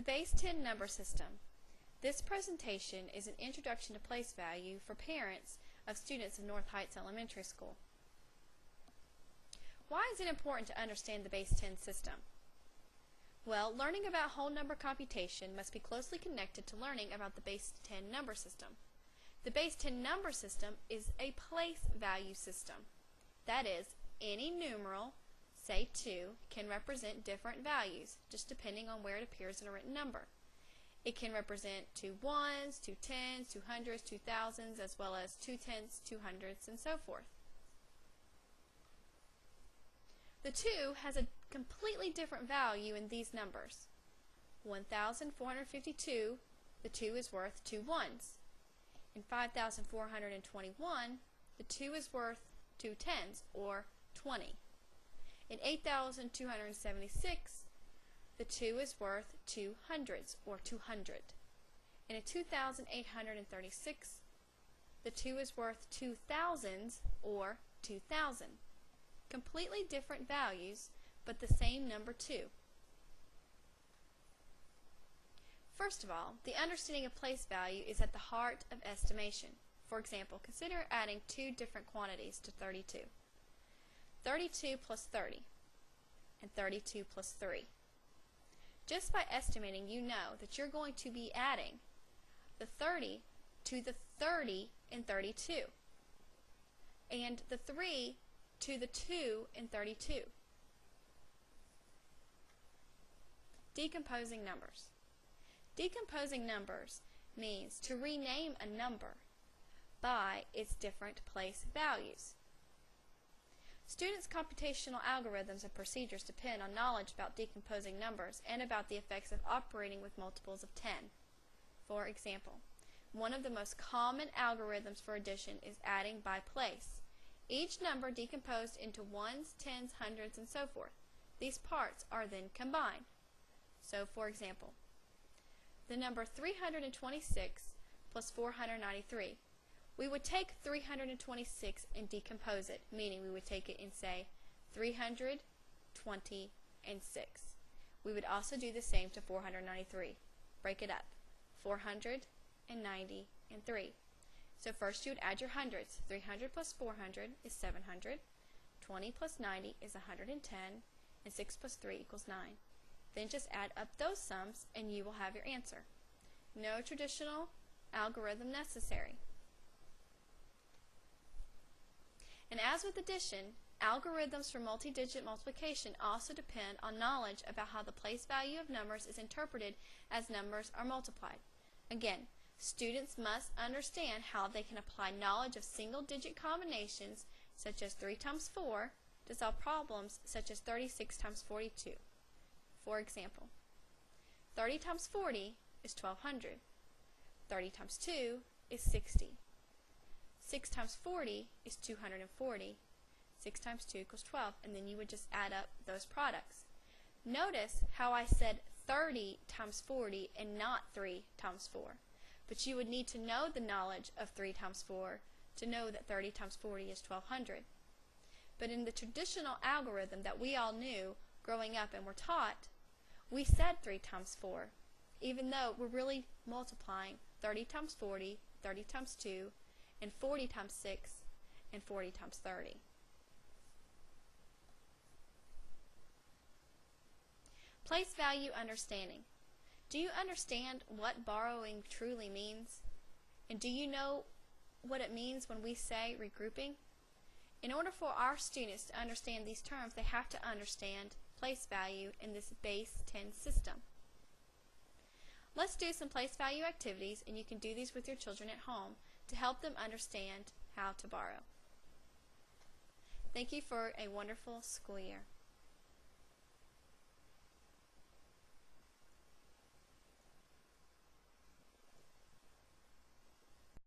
The base 10 number system. This presentation is an introduction to place value for parents of students of North Heights Elementary School. Why is it important to understand the base 10 system? Well, learning about whole number computation must be closely connected to learning about the base 10 number system. The base 10 number system is a place value system. That is, any numeral, say 2, can represent different values, just depending on where it appears in a written number. It can represent 2 ones, 2 tens, 2 hundreds, 2 thousands, as well as 2 tenths, 2 hundredths, and so forth. The 2 has a completely different value in these numbers. 1,452, the 2 is worth 2 ones. In 5,421, the 2 is worth 2 tens, or 20. In 8,276, the 2 is worth 2 hundredths, or 200. And in 2,836, the 2 is worth 2 thousands, or 2,000. Completely different values, but the same number 2. First of all, the understanding of place value is at the heart of estimation. For example, consider adding two different quantities to 32. 32 plus 30 and 32 plus 3. Just by estimating, you know that you're going to be adding the 30 to the 30 in 32 and the 3 to the 2 in 32. Decomposing numbers. Decomposing numbers means to rename a number by its different place values. Students' computational algorithms and procedures depend on knowledge about decomposing numbers and about the effects of operating with multiples of 10. For example, one of the most common algorithms for addition is adding by place. Each number decomposed into ones, tens, hundreds, and so forth. These parts are then combined. So, for example, the number 326 plus 493. We would take 326 and decompose it, meaning we would take it in, say, 300, 20, and 6. We would also do the same to 493. Break it up. 490 and 3. So first you would add your hundreds. 300 plus 400 is 700. 20 plus 90 is 110. And 6 plus 3 equals 9. Then just add up those sums and you will have your answer. No traditional algorithm necessary. And as with addition, algorithms for multi-digit multiplication also depend on knowledge about how the place value of numbers is interpreted as numbers are multiplied. Again, students must understand how they can apply knowledge of single-digit combinations, such as 3 times 4, to solve problems such as 36 times 42. For example, 30 times 40 is 1200. 30 times 2 is 60. 6 times 40 is 240. 6 times 2 equals 12, and then you would just add up those products. Notice how I said 30 times 40 and not 3 times 4. But you would need to know the knowledge of 3 times 4 to know that 30 times 40 is 1200. But in the traditional algorithm that we all knew growing up and were taught, we said 3 times 4, even though we're really multiplying 30 times 40, 30 times 2, and 40 times 6, and 40 times 30. Place value understanding. Do you understand what borrowing truly means? And do you know what it means when we say regrouping? In order for our students to understand these terms, they have to understand place value in this base 10 system. Let's do some place value activities, and you can do these with your children at home to help them understand how to borrow. Thank you for a wonderful school year.